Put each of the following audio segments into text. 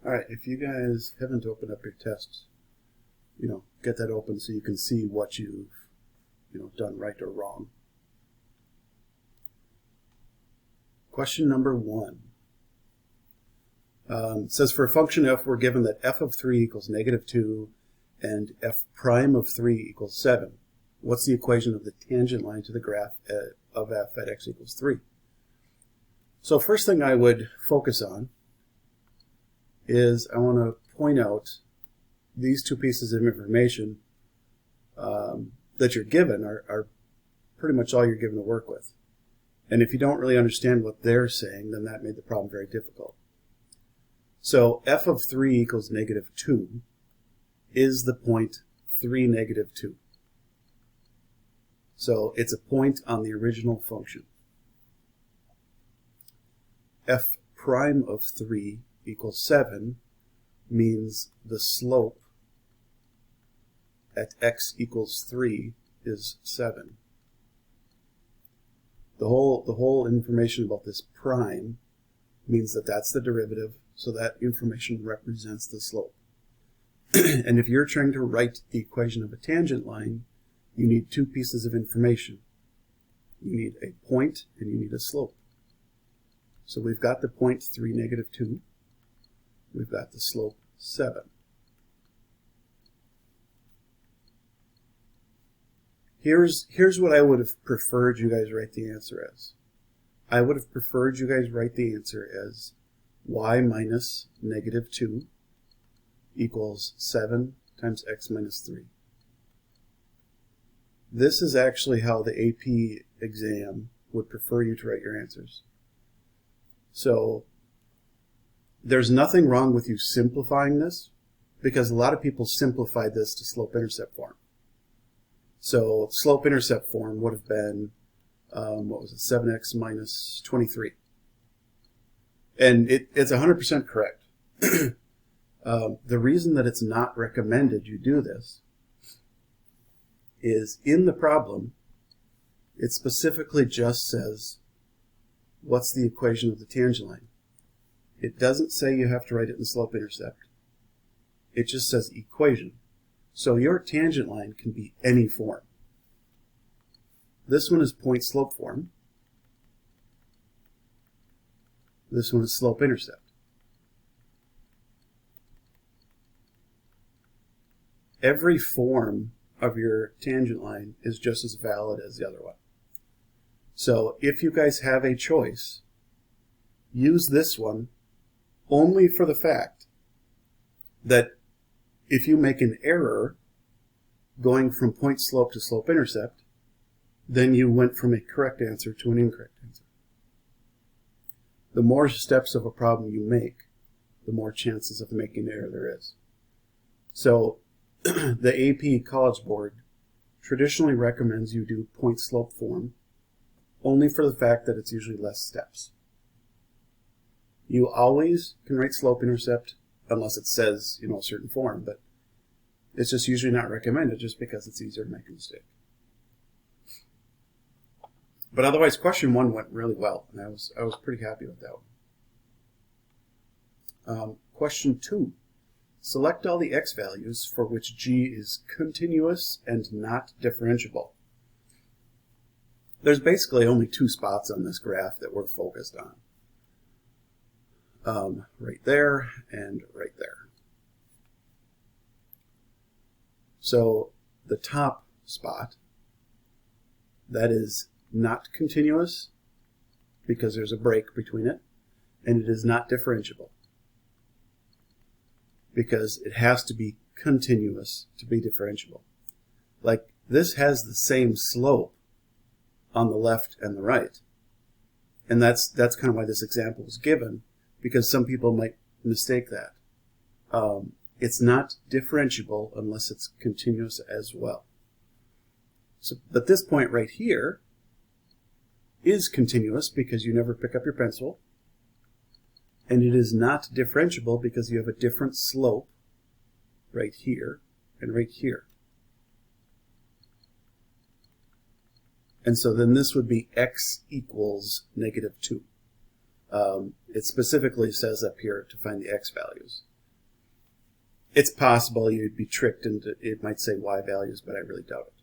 All right, if you guys haven't opened up your tests, get that open so you can see what you've, done right or wrong. Question number 1. It says for a function f, we're given that f of 3 equals -2 and f prime of 3 equals 7. What's the equation of the tangent line to the graph of f at x equals 3? So first thing I would focus on is I want to point out these two pieces of information that you're given are pretty much all you're given to work with. And if you don't really understand what they're saying, then that made the problem very difficult. So f of 3 equals -2 is the point 3, -2. So it's a point on the original function. F prime of 3 equals 7 means the slope at x equals 3 is 7. The whole information about this prime means that that's the derivative, so that information represents the slope. And if you're trying to write the equation of a tangent line, you need two pieces of information. You need a point and you need a slope. So we've got the point 3, -2. We've got the slope 7. Here's what I would have preferred you guys write the answer as. I would have preferred you guys write the answer as y minus -2 equals 7 times x minus 3. This is actually how the AP exam would prefer you to write your answers. So there's nothing wrong with you simplifying this, because a lot of people simplified this to slope-intercept form. So slope-intercept form would have been, 7x minus 23. And it's 100% correct. The reason that it's not recommended you do this is in the problem, it specifically just says, what's the equation of the tangent line? It doesn't say you have to write it in slope-intercept. It just says equation. So your tangent line can be any form. This one is point-slope form. This one is slope-intercept. Every form of your tangent line is just as valid as the other one. So if you guys have a choice, use this one only for the fact that if you make an error going from point slope to slope intercept, then you went from a correct answer to an incorrect answer. The more steps of a problem you make, the more chances of making an error there is. So the AP College Board traditionally recommends you do point slope form only for the fact that it's usually less steps. You always can write slope intercept unless it says, a certain form, but it's just usually not recommended just because it's easier to make a mistake. But otherwise, question 1 went really well, and I was pretty happy with that one. Question 2. Select all the x values for which g is continuous and not differentiable. There's basically only 2 spots on this graph that we're focused on. Right there and right there. So the top spot, that is not continuous because there's a break between it, and it is not differentiable because it has to be continuous to be differentiable. Like this has the same slope on the left and the right, and that's kind of why this example was given, because some people might mistake that. It's not differentiable unless it's continuous as well. So, but this point right here is continuous because you never pick up your pencil, and it is not differentiable because you have a different slope right here and right here. And so then this would be x equals -2. It specifically says up here to find the x values. It's possible you'd be tricked into, it might say y values, but I really doubt it.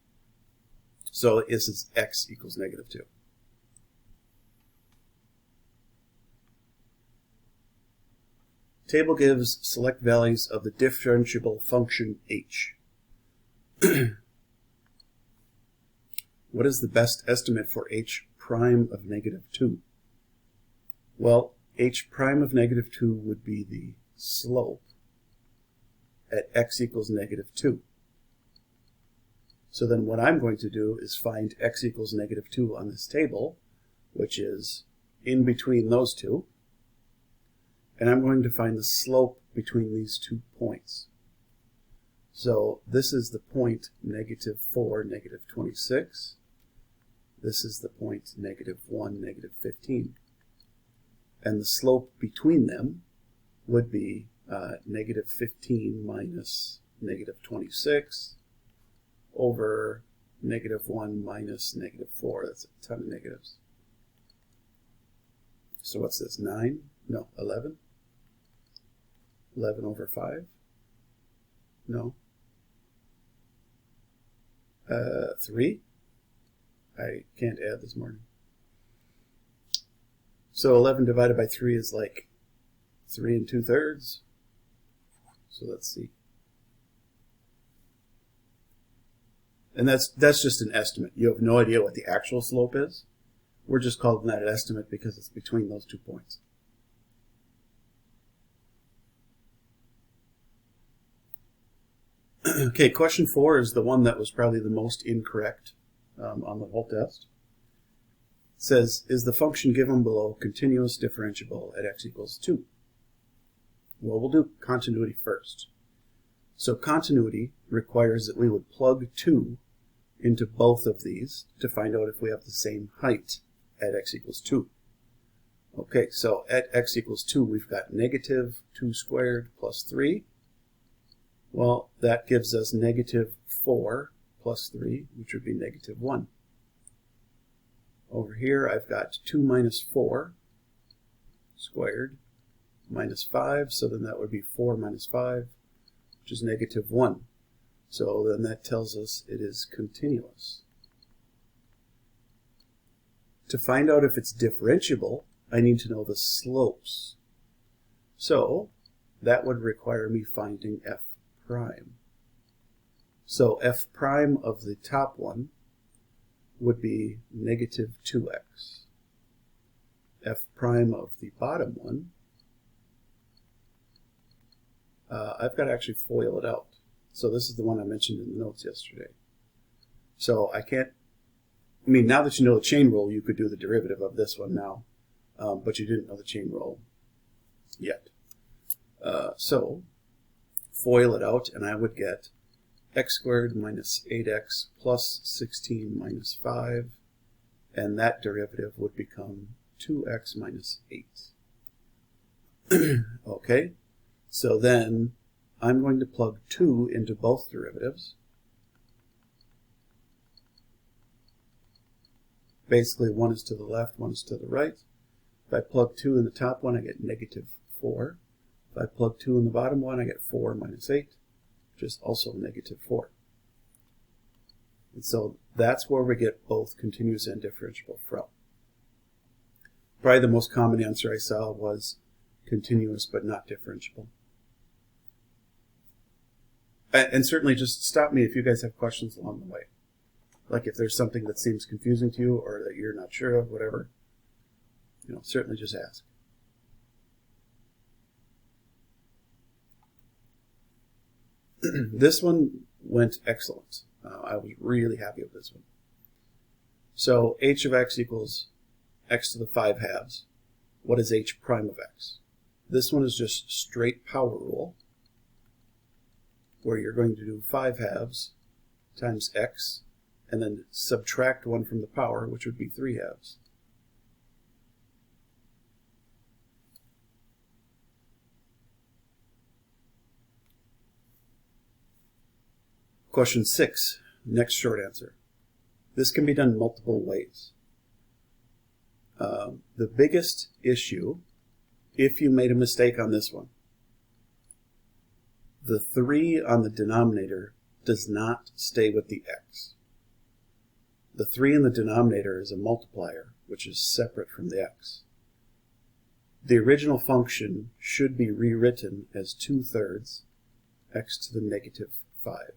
So this is x equals -2. Table gives select values of the differentiable function h. What is the best estimate for h prime of -2? Well, h prime of -2 would be the slope at x equals -2. So then what I'm going to do is find x equals -2 on this table, which is in between those two, and I'm going to find the slope between these 2 points. So this is the point -4, -26. This is the point -1, -15. And the slope between them would be -15 minus -26 over -1 minus -4. That's a ton of negatives. So what's this, 9? No, 11? 11 over 5? No. 3? I can't add this morning. So 11 divided by 3 is like 3 2/3. So let's see. And that's just an estimate. You have no idea what the actual slope is. We're just calling that an estimate because it's between those 2 points. Okay, question 4 is the one that was probably the most incorrect on the whole test. It says, is the function given below continuous differentiable at x equals 2? Well, we'll do continuity first. So continuity requires that we would plug 2 into both of these to find out if we have the same height at x equals 2. Okay, so at x equals 2, we've got -2 squared plus 3. Well, that gives us -4 plus 3, which would be -1. Over here, I've got 2 minus 4 squared minus 5, so then that would be 4 minus 5, which is -1. So then that tells us it is continuous. To find out if it's differentiable, I need to know the slopes. So that would require me finding f prime. So f prime of the top one would be -2x. F prime of the bottom one, I've got to actually FOIL it out. So this is the one I mentioned in the notes yesterday. So I can't, I mean, now that you know the chain rule, you could do the derivative of this one now, but you didn't know the chain rule yet. So FOIL it out, and I would get x squared minus 8x plus 16 minus 5, and that derivative would become 2x minus 8. Okay, so then I'm going to plug 2 into both derivatives. Basically, one is to the left, one is to the right. If I plug 2 in the top one, I get -4. If I plug 2 in the bottom one, I get 4 minus 8, which is also -4. And so that's where we get both continuous and differentiable from. Probably the most common answer I saw was continuous but not differentiable. And certainly just stop me if you guys have questions along the way. Like if there's something that seems confusing to you or that you're not sure of, whatever, certainly just ask. This one went excellent. I was really happy with this one. So h of x equals x to the 5 halves. What is h prime of x? This one is just straight power rule, where you're going to do 5 halves times x, and then subtract 1 from the power, which would be 3 halves. Question 6, next short answer. This can be done multiple ways. The biggest issue, if you made a mistake on this one, the 3 on the denominator does not stay with the x. The 3 in the denominator is a multiplier, which is separate from the x. The original function should be rewritten as 2/3 x to the negative 5.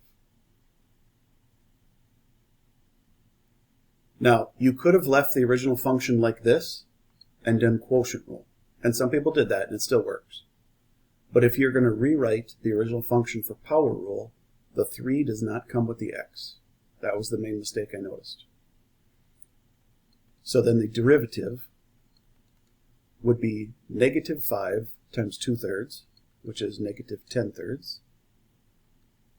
Now, you could have left the original function like this and done quotient rule. And some people did that, and it still works. But if you're going to rewrite the original function for power rule, the 3 does not come with the x. That was the main mistake I noticed. So then the derivative would be negative 5 times 2/3, which is negative 10/3,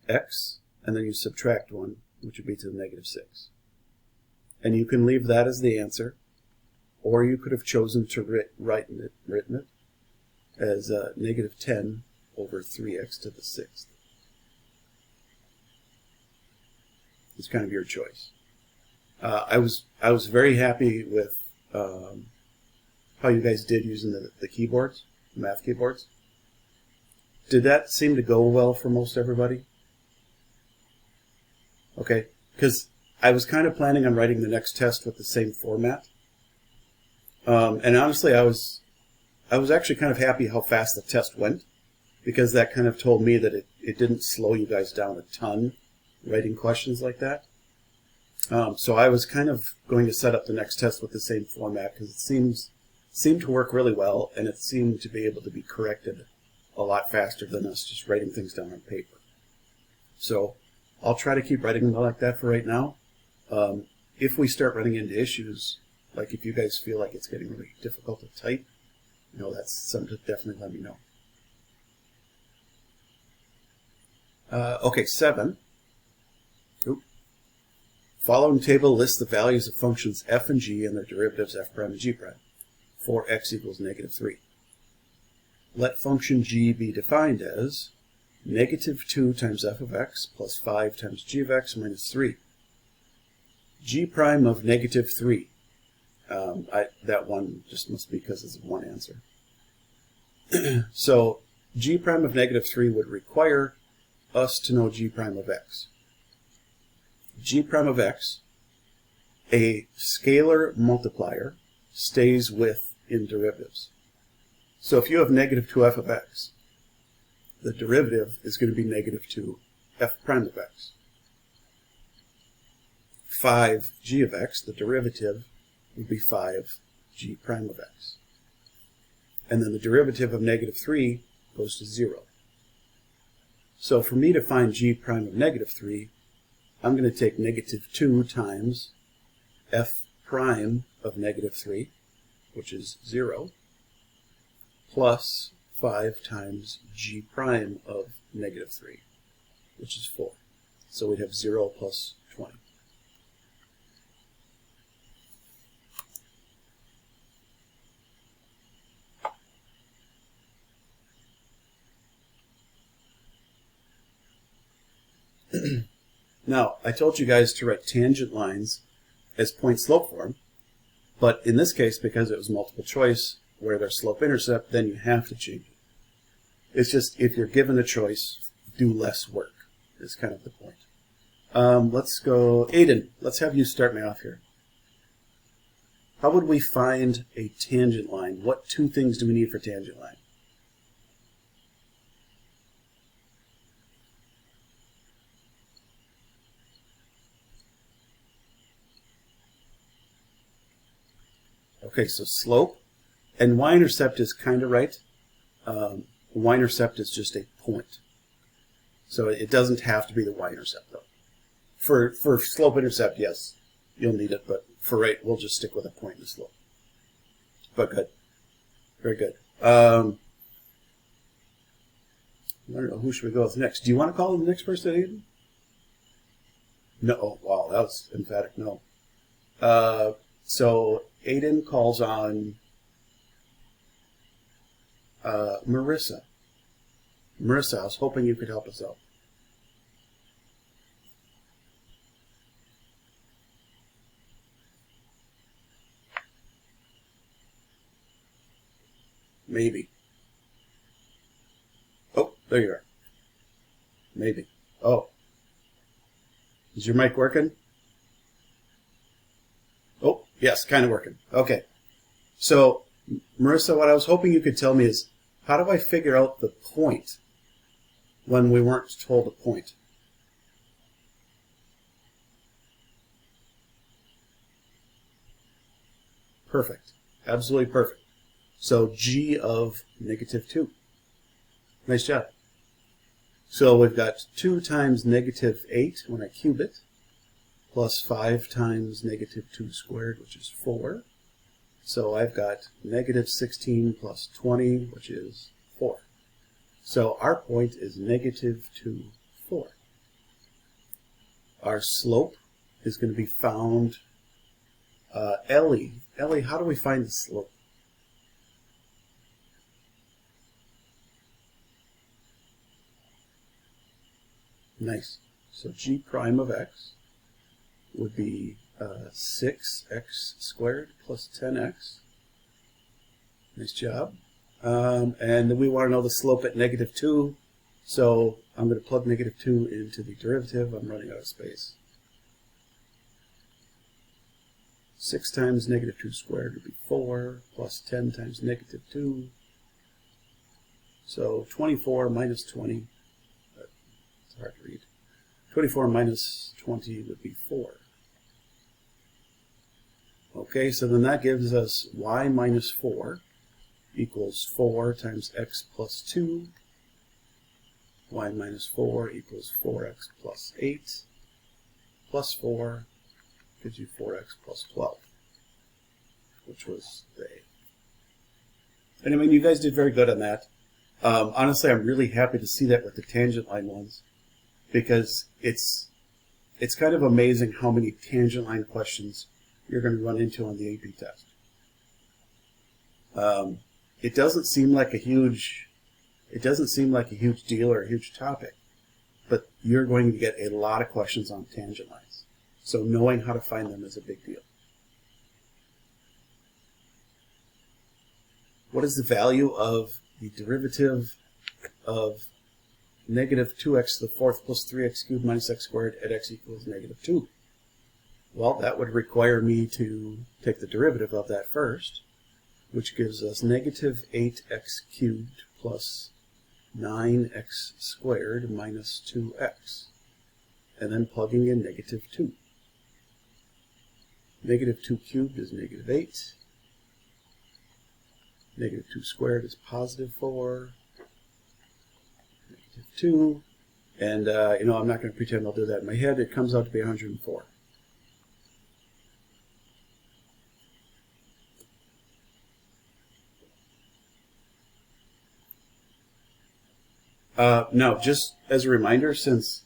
x, and then you subtract 1, which would be to the negative 6. And you can leave that as the answer, or you could have chosen to written it as negative 10 over 3x to the 6th. It's kind of your choice. I was very happy with how you guys did using the keyboards, the math keyboards. Did that seem to go well for most everybody? Okay, because I was kind of planning on writing the next test with the same format. And honestly, I was actually kind of happy how fast the test went, because that kind of told me that it didn't slow you guys down a ton writing questions like that. So I was kind of going to set up the next test with the same format, because it seemed to work really well, and it seemed to be able to be corrected a lot faster than us just writing things down on paper. So I'll try to keep writing them like that for right now. If we start running into issues, like if you guys feel like it's getting really difficult to type, that's something to definitely let me know. Okay, 7. Following table lists the values of functions f and g and their derivatives f prime and g prime for x equals negative 3. Let function g be defined as negative 2 times f of x plus 5 times g of x minus 3. G prime of negative 3. That one just must be because it's one answer. So g prime of negative 3 would require us to know g prime of x. G prime of x, a scalar multiplier, stays with in derivatives. So if you have negative 2f of x, the derivative is going to be negative 2f prime of x. 5g of x, the derivative would be 5g prime of x. And then the derivative of negative 3 goes to 0. So for me to find g prime of negative 3, I'm going to take negative 2 times f prime of negative 3, which is 0, plus 5 times g prime of negative 3, which is 4. So we'd have 0 plus 20. Now, I told you guys to write tangent lines as point-slope form, but in this case, because it was multiple choice, where there's slope-intercept, then you have to change it. It's just, if you're given a choice, do less work, is kind of the point. Let's go, Aiden, let's have you start me off here. How would we find a tangent line? What 2 things do we need for tangent line? Okay, so slope, and y-intercept is kind of right. Y-intercept is just a point. So it doesn't have to be the y-intercept, though. For slope-intercept, yes, you'll need it, but for right, we'll just stick with a point and a slope. But good. Very good. I don't know, who should we go with next? Do you want to call the next person, Aiden? No. Oh, wow, that was emphatic no. So Aiden calls on Marissa. Marissa, I was hoping you could help us out. Maybe. Oh, there you are. Maybe. Oh. Is your mic working? Oh, yes, kind of working. Okay. So, Marissa, what I was hoping you could tell me is, how do I figure out the point when we weren't told a point? Perfect. Absolutely perfect. So g of -2. Nice job. So we've got 2 times -8 when I cube it, plus 5 times -2 squared, which is 4. So I've got -16 plus 20, which is 4. So our point is -2, 4. Our slope is going to be found. Ellie, how do we find the slope? Nice. So g prime of x would be 6x squared plus 10x. Nice job. And we want to know the slope at -2, so I'm going to plug -2 into the derivative. I'm running out of space. 6 times -2 squared would be 4, plus 10 times -2. So 24 minus 20, it's hard to read. 24 minus 20 would be 4. Okay, so then that gives us y minus 4 equals 4 times x plus 2. Y minus 4 equals 4x plus 8 plus 4 gives you 4x plus 12, which was the A. And I mean, you guys did very good on that. Honestly, I'm really happy to see that with the tangent line ones, because it's kind of amazing how many tangent line questions you're going to run into on the AP test. It doesn't seem like a huge deal or a huge topic, but you're going to get a lot of questions on tangent lines. So knowing how to find them is a big deal. What is the value of the derivative of -2x to the 4th plus 3x cubed minus x squared at x equals -2? Well, that would require me to take the derivative of that first, which gives us -8x cubed plus 9x squared minus 2x, and then plugging in -2. -2 cubed is -8. -2 squared is +4. -2. And, I'm not going to pretend I'll do that in my head. It comes out to be 104. No, just as a reminder, since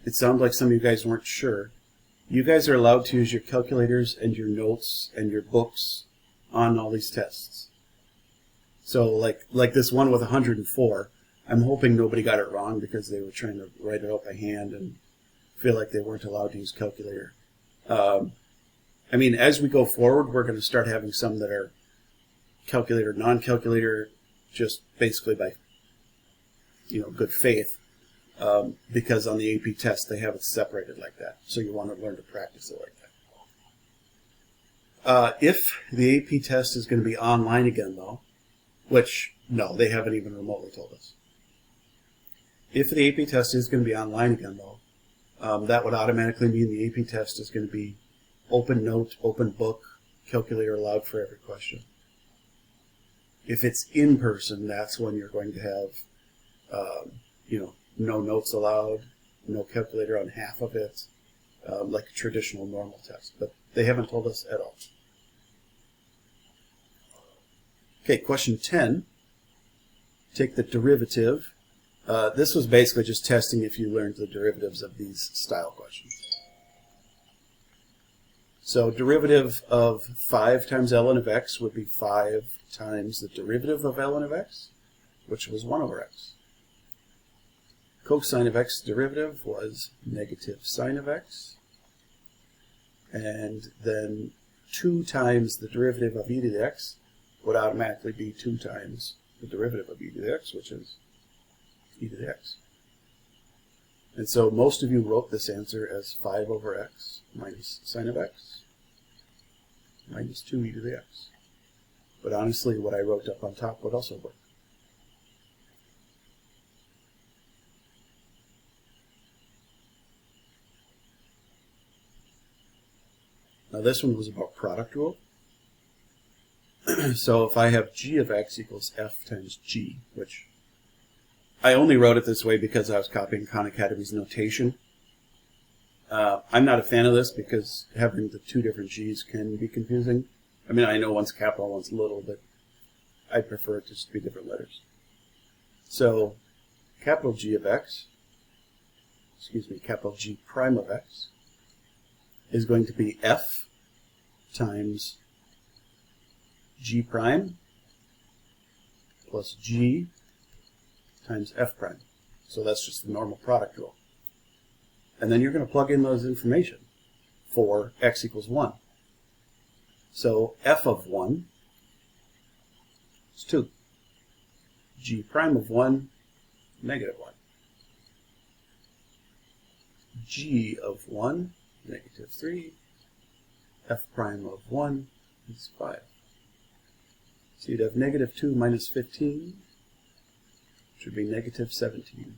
it sounds like some of you guys weren't sure, you guys are allowed to use your calculators and your notes and your books on all these tests. So like this one with 104, I'm hoping nobody got it wrong because they were trying to write it out by hand and feel like they weren't allowed to use calculator. I mean, as we go forward, we're going to start having some that are calculator, non-calculator, just basically by good faith, because on the AP test they have it separated like that. So you want to learn to practice it like that. If the AP test is going to be online again, though, which, no, they haven't even remotely told us. If the AP test is going to be online again, though, that would automatically mean the AP test is going to be open note, open book, calculator allowed for every question. If it's in person, that's when you're going to have no notes allowed, no calculator on half of it, like a traditional normal test. But they haven't told us at all. Okay, question 10. Take the derivative. This was basically just testing if you learned the derivatives of these style questions. So derivative of 5 times ln of x would be 5 times the derivative of ln of x, which was 1 over x. Cosine of x derivative was negative sine of x. And then 2 times the derivative of e to the x would automatically be 2 times the derivative of e to the x, which is e to the x. And so most of you wrote this answer as 5 over x minus sine of x minus 2e to the x. But honestly, what I wrote up on top would also work. Now this one was about product rule. So if I have g of x equals f times g, which I only wrote it this way because I was copying Khan Academy's notation. I'm not a fan of this because having the two different g's can be confusing. I mean, I know one's capital, one's little, but I prefer it to just be different letters. So capital G of x, capital G prime of x, is going to be f times g prime plus g times f prime. So that's just the normal product rule. And then you're going to plug in those information for x equals 1. So f of 1 is 2. G prime of 1, negative 1. G of 1, negative 3. F prime of 1 is 5. So you'd have negative 2 minus 15, which would be negative 17.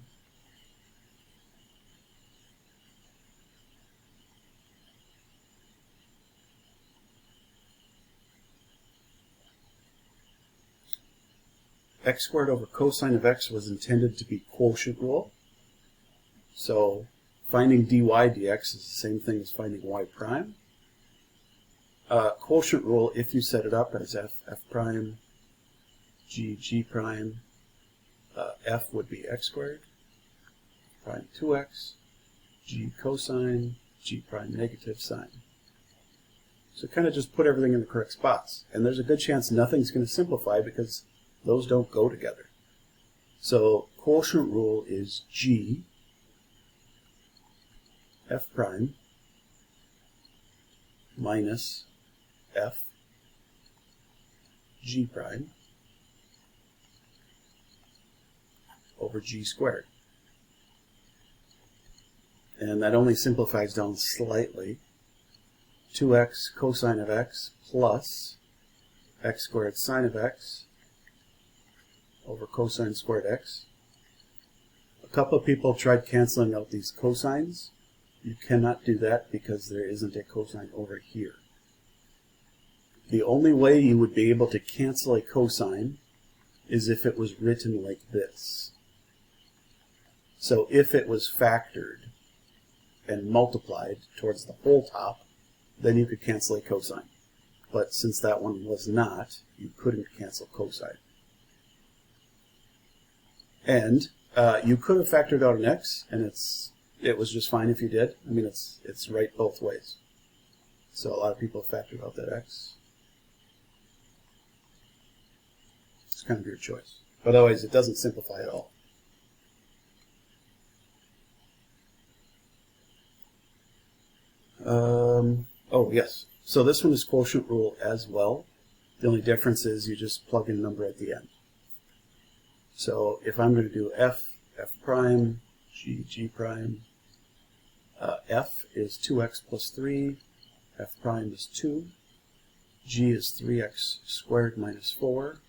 X squared over cosine of x was intended to be quotient rule. So finding dy dx is the same thing as finding y prime. Quotient rule, if you set it up as f prime, g prime, f would be x squared, prime 2x, g cosine, g prime negative sine. So kind of just put everything in the correct spots. And there's a good chance nothing's going to simplify because those don't go together. So quotient rule is g f prime minus f g prime over g squared. And that only simplifies down slightly. 2x cosine of x plus x squared sine of x over cosine squared x. A couple of people tried canceling out these cosines. You cannot do that because there isn't a cosine over here. The only way you would be able to cancel a cosine is if it was written like this. So if it was factored and multiplied towards the whole top, then you could cancel a cosine. But since that one was not, you couldn't cancel cosine. And you could have factored out an x, and it was just fine if you did. I mean, it's right both ways. So a lot of people factored out that x. It's kind of your choice. But otherwise, it doesn't simplify at all. Oh, yes. So this one is quotient rule as well. The only difference is you just plug in a number at the end. So if I'm going to do f prime, g prime, f is 2x plus 3, f prime is 2, g is 3x squared minus 4,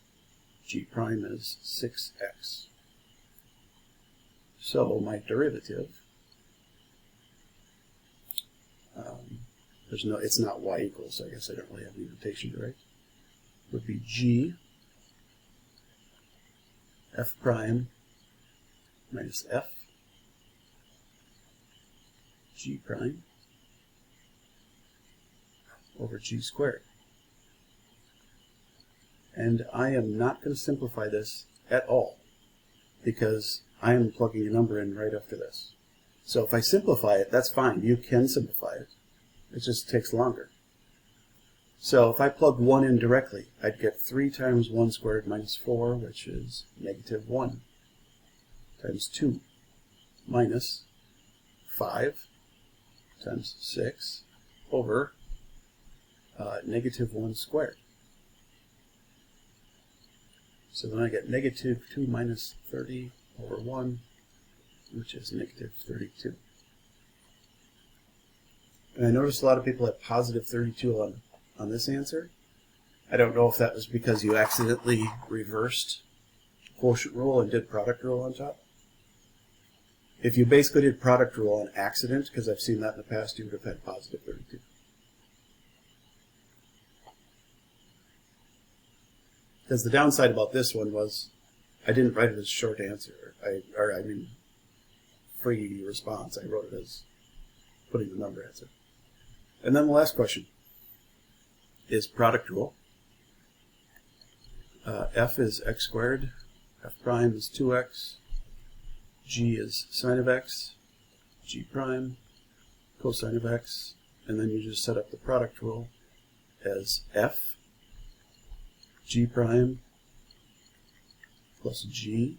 g prime is 6x. So my derivative, it's not y equals, so I guess I don't really have any notation to write, would be g f prime minus f g prime over g squared. And I am not going to simplify this at all because I am plugging a number in right after this. So if I simplify it, that's fine. You can simplify it. It just takes longer. So if I plug 1 in directly, I'd get 3 times 1 squared minus 4, which is negative 1, times 2, minus 5 times 6 over negative 1 squared. So then I get negative 2 minus 30 over 1, which is negative 32. And I noticed a lot of people had positive 32 on this answer. I don't know if that was because you accidentally reversed quotient rule and did product rule on top. If you basically did product rule on accident, because I've seen that in the past, you would have had positive 32. Because the downside about this one was I didn't write it as short answer. I mean free response. I wrote it as putting the number answer. And then the last question is product rule. F is x squared. F prime is 2x. G is sine of x. G prime, cosine of x. And then you just set up the product rule as F, G prime, plus G,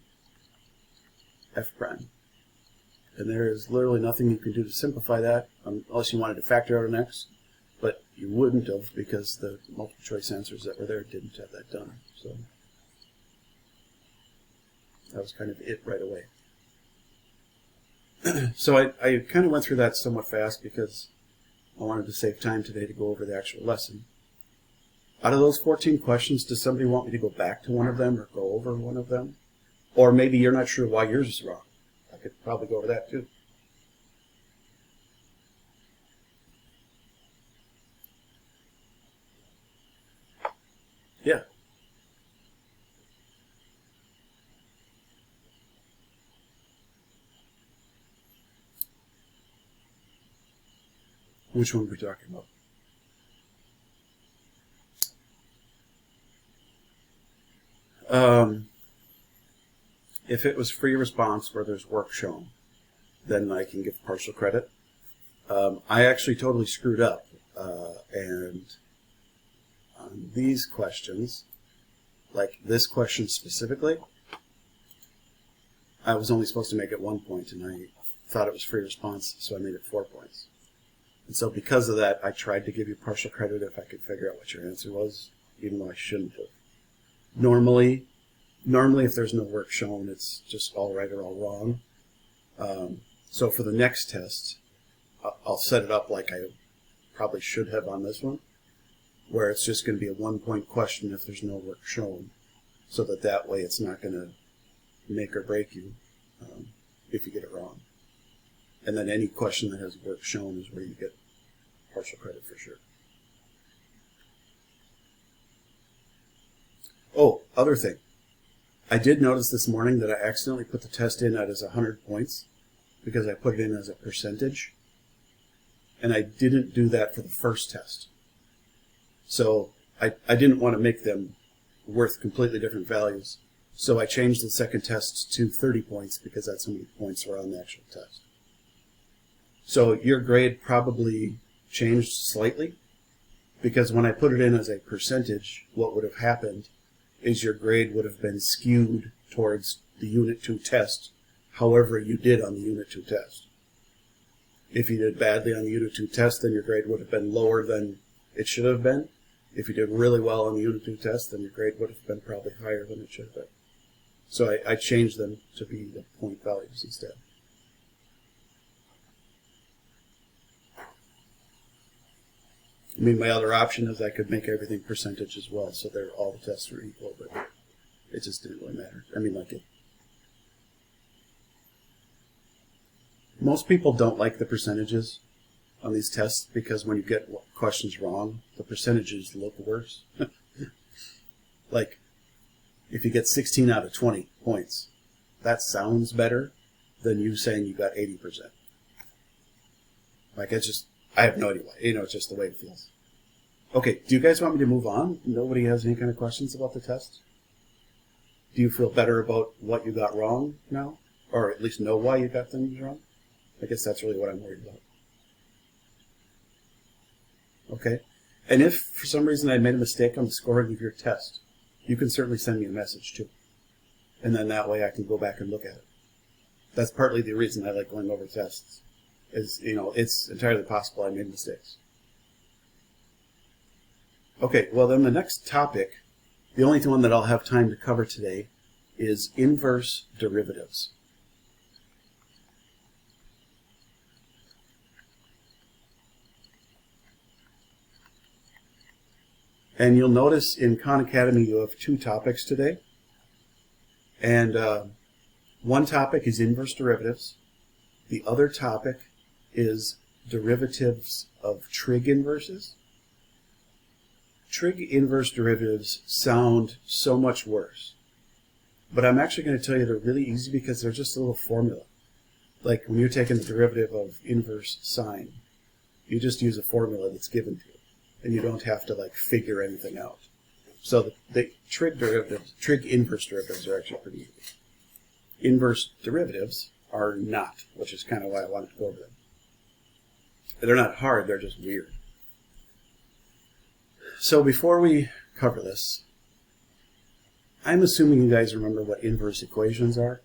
F prime. And there is literally nothing you can do to simplify that unless you wanted to factor out an x. But you wouldn't have because the multiple choice answers that were there didn't have that done. So that was kind of it right away. So I kind of went through that somewhat fast because I wanted to save time today to go over the actual lesson. Out of those 14 questions, does somebody want me to go back to one of them or go over one of them? Or maybe you're not sure why yours is wrong. I could probably go over that too. Yeah. Which one are we talking about? If it was free response where there's work shown, then I can give partial credit. I actually totally screwed up, and on these questions, like this question specifically, I was only supposed to make it 1 point, and I thought it was free response, so I made it 4 points. And so because of that, I tried to give you partial credit if I could figure out what your answer was, even though I shouldn't have. Normally if there's no work shown, it's just all right or all wrong. So for the next test, I'll set it up like I probably should have on this one, where it's just going to be a 1 point question if there's no work shown, so that way it's not going to make or break you if you get it wrong. And then any question that has work shown is where you get partial credit for sure. Oh, other thing. I did notice this morning that I accidentally put the test in as 100 points because I put it in as a percentage. And I didn't do that for the first test. So I didn't want to make them worth completely different values. So I changed the second test to 30 points because that's how many points were on the actual test. So your grade probably changed slightly because when I put it in as a percentage, what would have happened is your grade would have been skewed towards the Unit 2 test, however you did on the Unit 2 test. If you did badly on the Unit 2 test, then your grade would have been lower than it should have been. If you did really well on the Unit 2 test, then your grade would have been probably higher than it should have been. So I changed them to be the point values instead. I mean, my other option is I could make everything percentage as well, so all the tests are equal, but it just didn't really matter. I mean, most people don't like the percentages on these tests because when you get questions wrong, the percentages look worse. Like, if you get 16 out of 20 points, that sounds better than you saying you got 80%. Like, it's just, I have no idea why. It's just the way it feels. Okay, do you guys want me to move on? Nobody has any kind of questions about the test? Do you feel better about what you got wrong now? Or at least know why you got things wrong? I guess that's really what I'm worried about. Okay, and if for some reason I made a mistake on the scoring of your test, you can certainly send me a message too. And then that way I can go back and look at it. That's partly the reason I like going over tests. Is, it's entirely possible I made mistakes. Okay, well then the next topic, the only one that I'll have time to cover today, is inverse derivatives. And you'll notice in Khan Academy you have 2 topics today. And one topic is inverse derivatives. The other topic is derivatives of trig inverses. Trig inverse derivatives sound so much worse. But I'm actually going to tell you they're really easy because they're just a little formula. Like when you're taking the derivative of inverse sine, you just use a formula that's given to you. And you don't have to like figure anything out. So the trig inverse derivatives are actually pretty easy. Inverse derivatives are not, which is kind of why I wanted to go over them. They're not hard, they're just weird. So before we cover this, I'm assuming you guys remember what inverse equations are.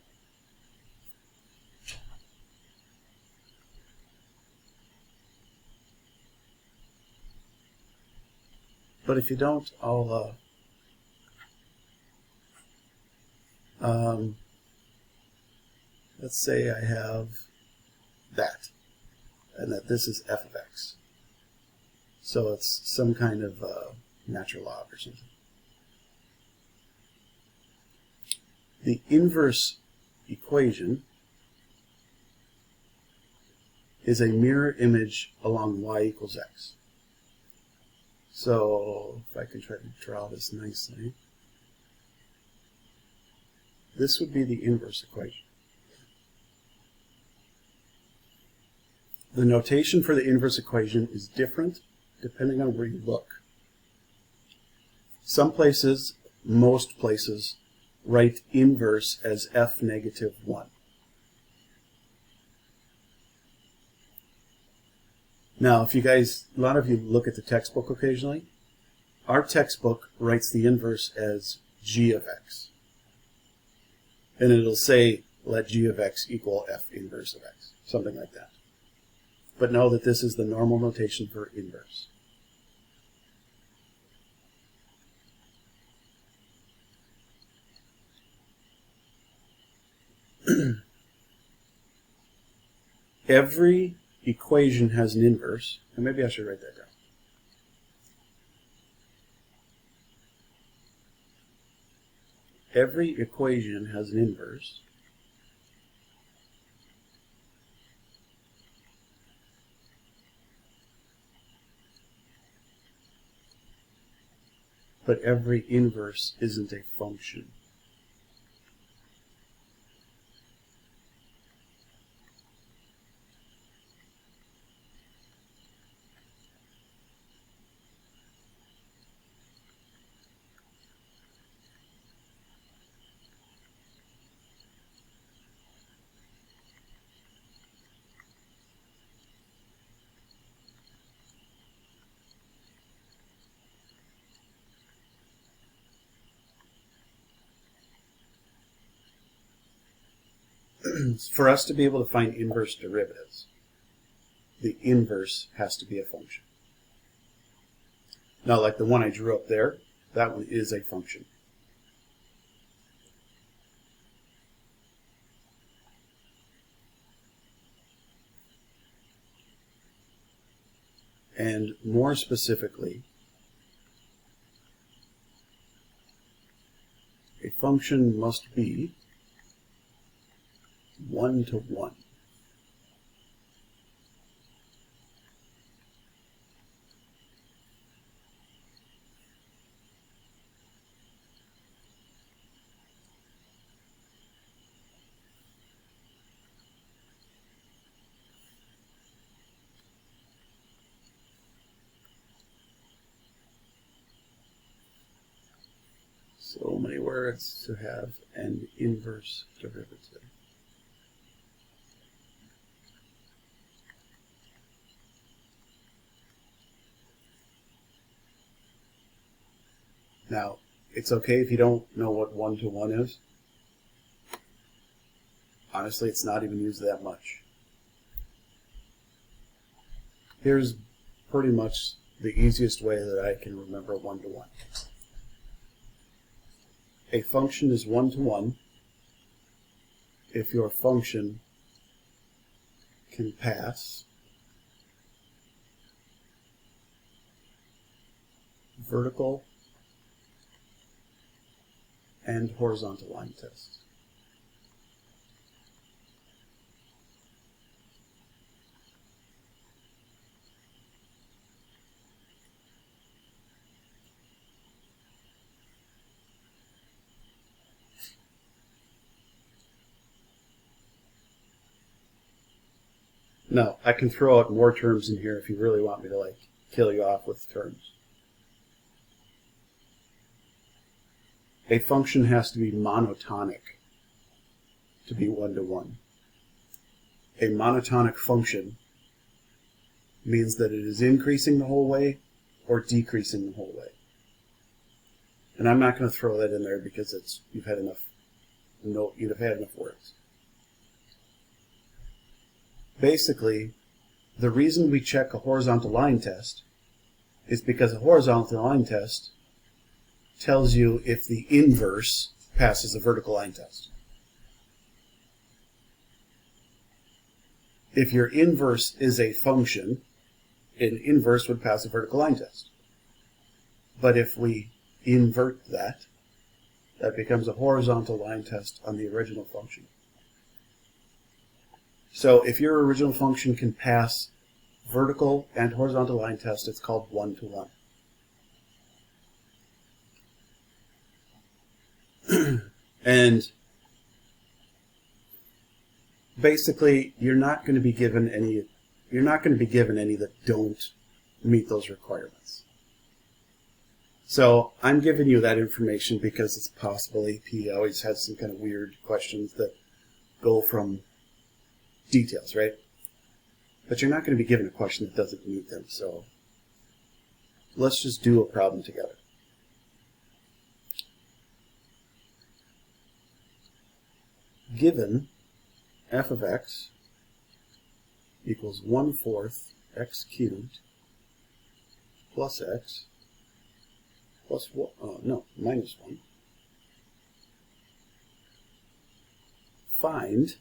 But if you don't, I'll let's say I have that, and that this is f of x. So it's some kind of natural log or something. The inverse equation is a mirror image along y equals x. So if I can try to draw this nicely, this would be the inverse equation. The notation for the inverse equation is different depending on where you look. Some places, most places, write inverse as f negative 1. Now, if you guys, a lot of you look at the textbook occasionally, our textbook writes the inverse as g of x. And it'll say, let g of x equal f inverse of x, something like that. But know that this is the normal notation for inverse. Every equation has an inverse, and maybe I should write that down. Every equation has an inverse. But every inverse isn't a function. For us to be able to find inverse derivatives, the inverse has to be a function. Now, like the one I drew up there, that one is a function. And more specifically, a function must be 1-to-1. So many words to have an inverse derivative. Now, it's okay if you don't know what 1-to-1 is. Honestly, it's not even used that much. Here's pretty much the easiest way that I can remember 1-to-1. A function is 1-to-1 if your function can pass vertical and horizontal line test. No, I can throw out more terms in here if you really want me to like kill you off with terms. A function has to be monotonic to be one-to-one. A monotonic function means that it is increasing the whole way or decreasing the whole way. And I'm not going to throw that in there because you'd have had enough words. Basically, the reason we check a horizontal line test is because a horizontal line test tells you if the inverse passes a vertical line test. If your inverse is a function, an inverse would pass a vertical line test. But if we invert that, that becomes a horizontal line test on the original function. So if your original function can pass vertical and horizontal line test, it's called one-to-one. And basically, you're not going to be given any that don't meet those requirements. So I'm giving you that information because it's possible AP always has some kind of weird questions that go from details, right? But you're not going to be given a question that doesn't meet them. So let's just do a problem together. Given f of x equals 1/4 x cubed plus x plus minus 1. Find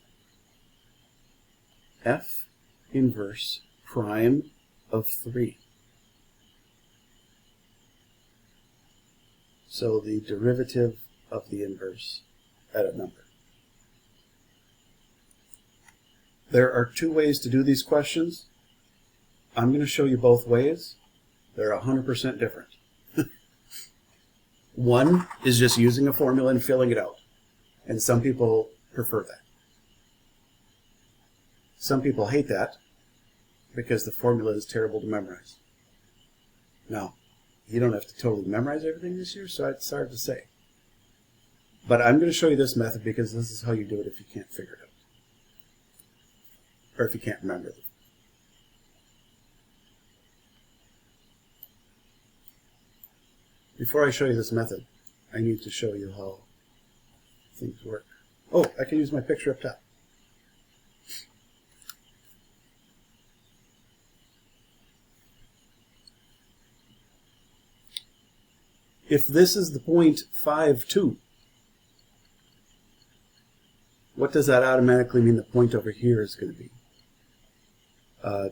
f inverse prime of 3. So the derivative of the inverse at a number. There are two ways to do these questions. I'm going to show you both ways. They're 100% different. One is just using a formula and filling it out. And some people prefer that. Some people hate that because the formula is terrible to memorize. Now, you don't have to totally memorize everything this year, so it's hard to say. But I'm going to show you this method because this is how you do it if you can't figure it out. Or if you can't remember them. Before I show you this method, I need to show you how things work. Oh, I can use my picture up top. If this is the point 5,2, what does that automatically mean the point over here is going to be?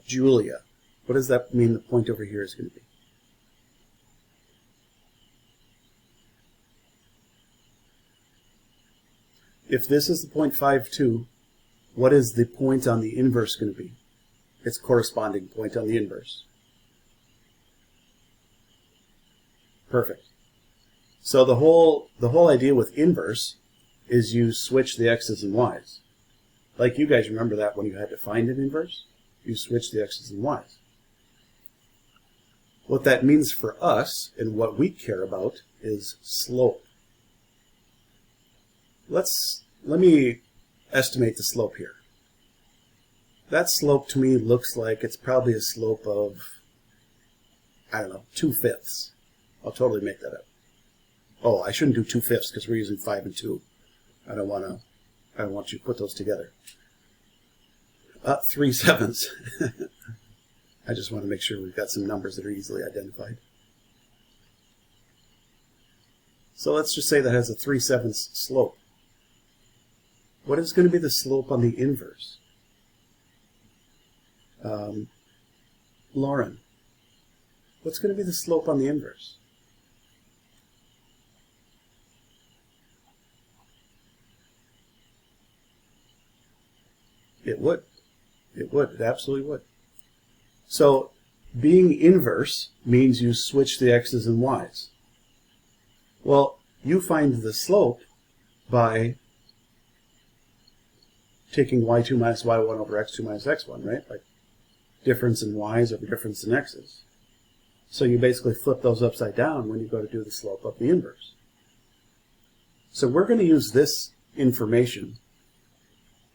Julia, what does that mean the point over here is going to be? If this is the point 5,2, what is the point on the inverse going to be? Its corresponding point on the inverse. Perfect. So the whole idea with inverse is you switch the x's and y's. Like you guys remember that when you had to find an inverse? You switch the x's and y's. What that means for us and what we care about is slope. Let me estimate the slope here. That slope to me looks like it's probably a slope of, I don't know, 2/5. I'll totally make that up. Oh, I shouldn't do 2/5 because we're using 5 and 2. I don't want you to put those together. 3/7. I just want to make sure we've got some numbers that are easily identified. So let's just say that has a 3/7 slope. What is going to be the slope on the inverse? Lauren, what's going to be the slope on the inverse? It would. It would. It absolutely would. So being inverse means you switch the x's and y's. Well, you find the slope by taking y2 minus y1 over x2 minus x1, right? Like difference in y's over difference in x's. So you basically flip those upside down when you go to do the slope of the inverse. So we're going to use this information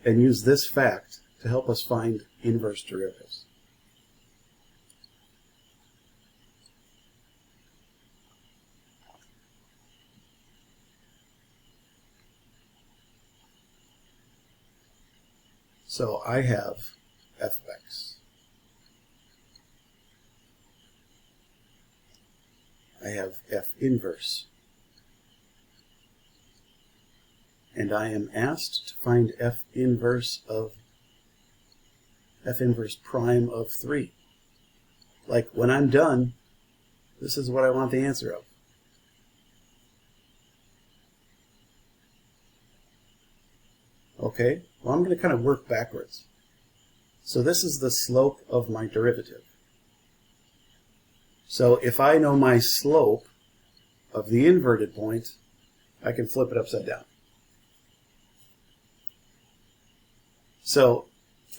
and use this fact to help us find inverse derivatives. So I have f of x. I have f inverse. And I am asked to find f inverse prime of 3. Like when I'm done, this is what I want the answer of. Okay, well I'm going to kind of work backwards. So this is the slope of my derivative. So if I know my slope of the inverted point, I can flip it upside down. So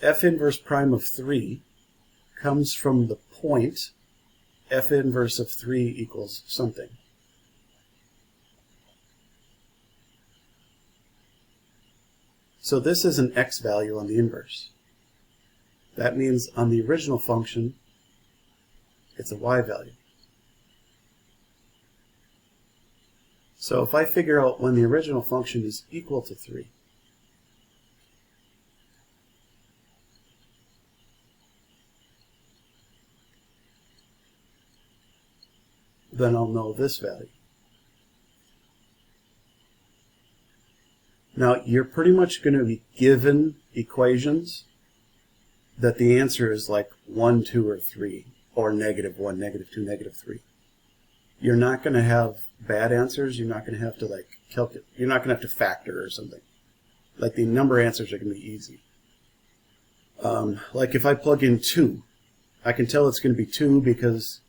f inverse prime of 3 comes from the point f inverse of 3 equals something. So this is an x value on the inverse. That means on the original function, it's a y value. So if I figure out when the original function is equal to 3, then I'll know this value. Now, you're pretty much going to be given equations that the answer is like 1, 2, or 3, or negative 1, negative 2, negative 3. You're not going to have bad answers. You're not going to have to like calculate. You're not going to have to factor or something. Like the number answers are going to be easy. Like if I plug in 2, I can tell it's going to be 2 because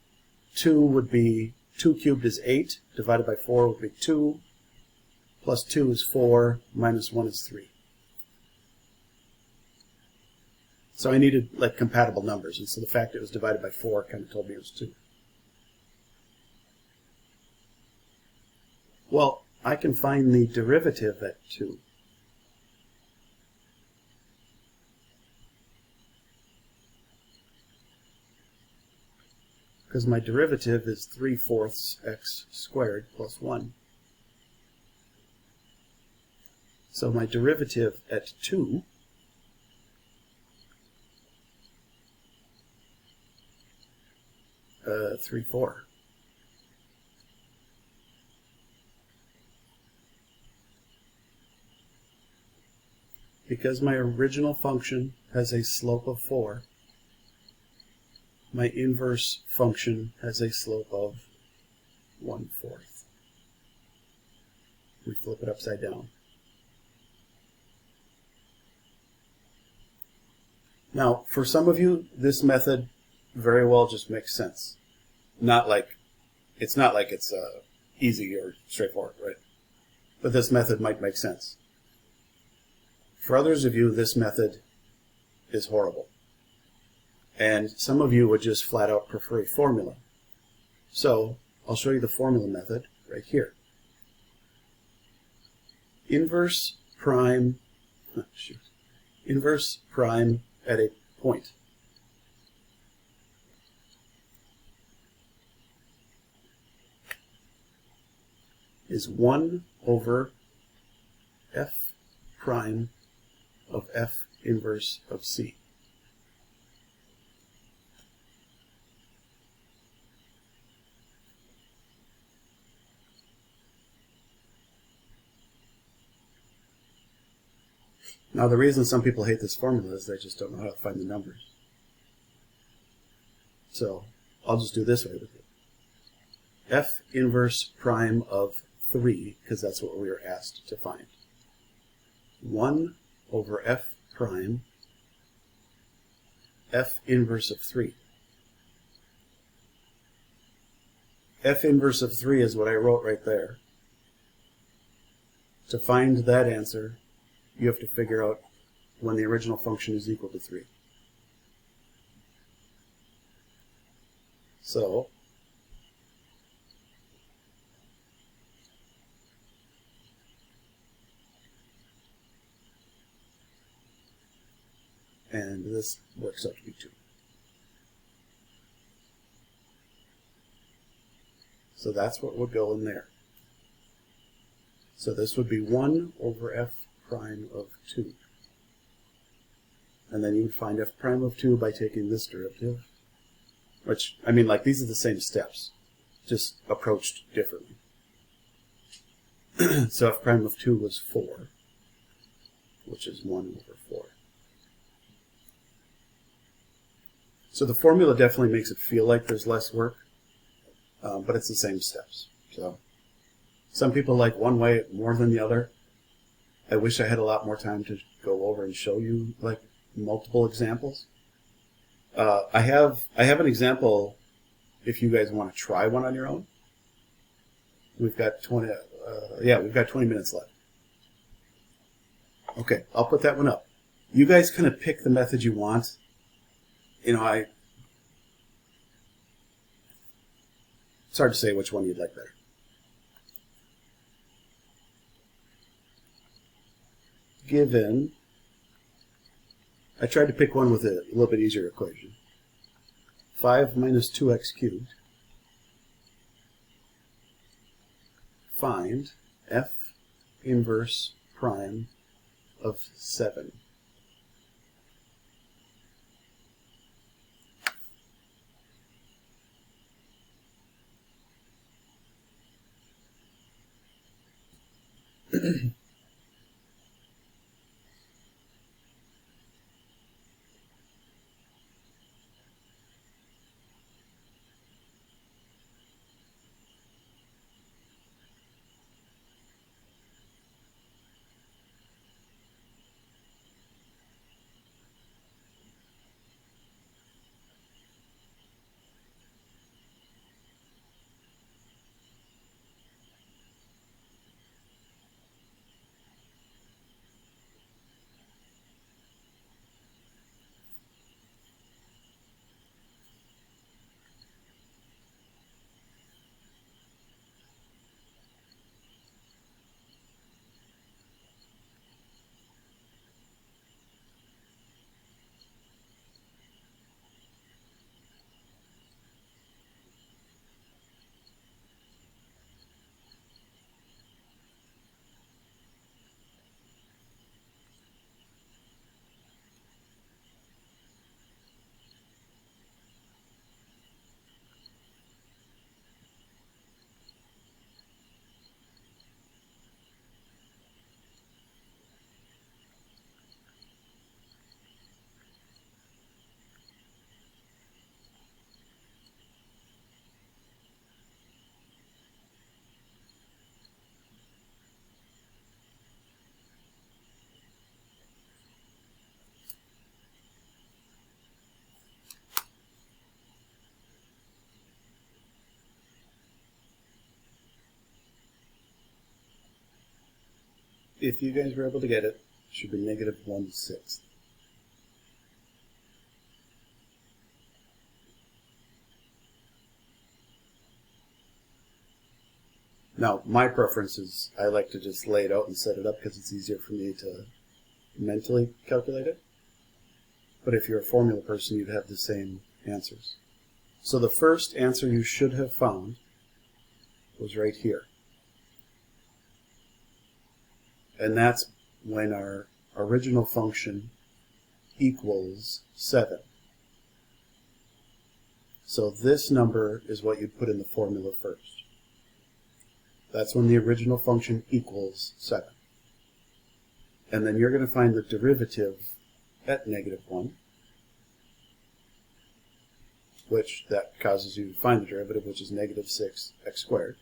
2 would be 2 cubed is 8, divided by 4 would be 2, plus 2 is 4, minus 1 is 3. So I needed like compatible numbers, and so the fact it was divided by 4 kind of told me it was 2. Well, I can find the derivative at 2. Because my derivative is 3/4 x squared plus 1. So my derivative at 2 3/4. Because my original function has a slope of 4, my inverse function has a slope of 1/4. We flip it upside down. Now, for some of you, this method very well just makes sense. It's not like it's easy or straightforward, right? But this method might make sense. For others of you, this method is horrible. And some of you would just flat out prefer a formula. So I'll show you the formula method right here. Inverse prime at a point. Is 1 over f prime of f inverse of c. Now the reason some people hate this formula is they just don't know how to find the numbers. So I'll just do this way with it. F inverse prime of 3, because that's what we were asked to find. 1 over f prime f inverse of 3. F inverse of 3 is what I wrote right there. To find that answer, you have to figure out when the original function is equal to 3. So, and this works out to be 2. So that's what would go in there. So this would be 1 over f prime of 2. And then you would find f prime of 2 by taking this derivative, which, I mean, like, these are the same steps, just approached differently. So f prime of 2 was 4, which is 1 over 4. So the formula definitely makes it feel like there's less work, but it's the same steps. So some people like one way more than the other. I wish I had a lot more time to go over and show you like multiple examples. I have an example if you guys want to try one on your own. We've got 20 minutes left. Okay, I'll put that one up. You guys kind of pick the method you want. You know, it's hard to say which one you'd like better. Given, I tried to pick one with a little bit easier equation. 5 minus 2x cubed. Find f inverse prime of 7. If you guys were able to get it, it should be negative 1/6. Now, my preference is I like to just lay it out and set it up because it's easier for me to mentally calculate it. But if you're a formula person, you'd have the same answers. So the first answer you should have found was right here. And that's when our original function equals 7. So this number is what you'd put in the formula first. That's when the original function equals 7. And then you're going to find the derivative at negative 1, which that causes you to find the derivative, which is negative 6x squared.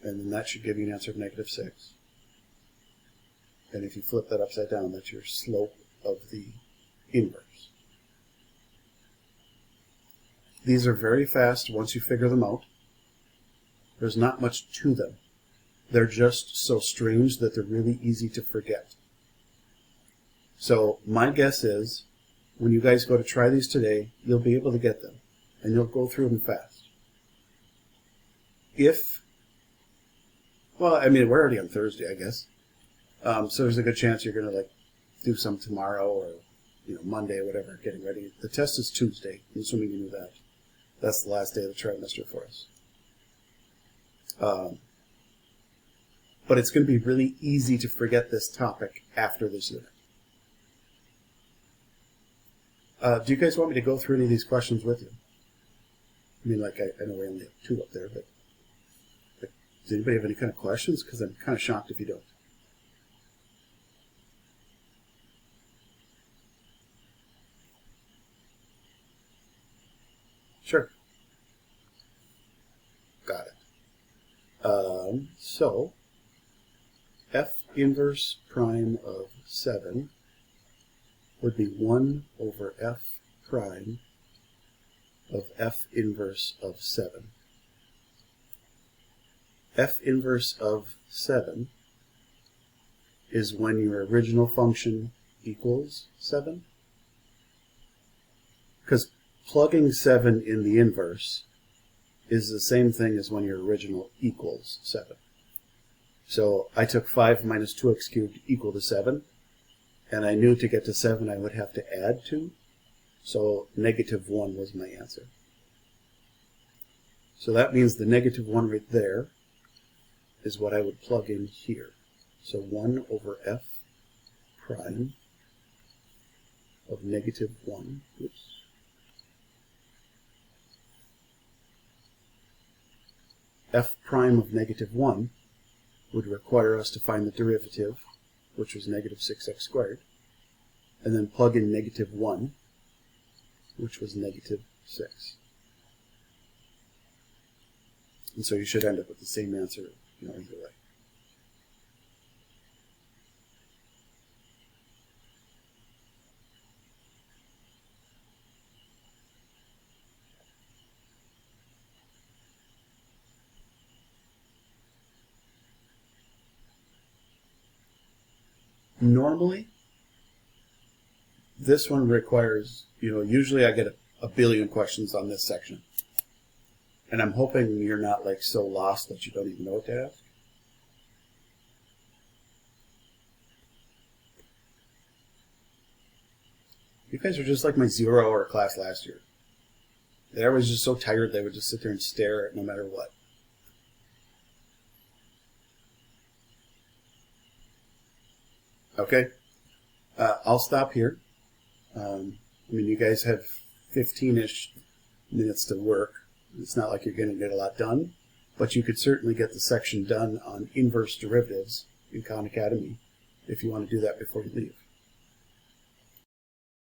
And then that should give you an answer of negative 6. And if you flip that upside down, that's your slope of the inverse. These are very fast once you figure them out. There's not much to them. They're just so strange that they're really easy to forget. So my guess is, when you guys go to try these today, you'll be able to get them, and you'll go through them fast. Well, I mean, we're already on Thursday, I guess. So there's a good chance you're going to do some tomorrow or Monday or whatever, getting ready. The test is Tuesday. I'm assuming you knew that. That's the last day of the trimester for us. But it's going to be really easy to forget this topic after this unit. Do you guys want me to go through any of these questions with you? I mean, I know we only have 2 up there, but does anybody have any kind of questions? Because I'm kind of shocked if you don't. Sure. Got it. So, f inverse prime of 7 would be 1 over f prime of f inverse of 7. F inverse of 7 is when your original function equals 7. Because plugging 7 in the inverse is the same thing as when your original equals 7. So I took 5 minus 2x cubed equal to 7, and I knew to get to 7 I would have to add 2, so negative 1 was my answer. So that means the negative 1 right there is what I would plug in here. So 1 over f prime of negative 1. Oops. F prime of negative 1 would require us to find the derivative, which was negative 6x squared, and then plug in negative 1, which was negative 6. And so you should end up with the same answer, either way. Normally, this one requires, usually I get a billion questions on this section. And I'm hoping you're not so lost that you don't even know what to ask. You guys are just like my 0-hour class last year. They were just so tired they would just sit there and stare at no matter what. Okay, I'll stop here. You guys have 15-ish minutes to work. It's not like you're going to get a lot done, but you could certainly get the section done on inverse derivatives in Khan Academy if you want to do that before you leave.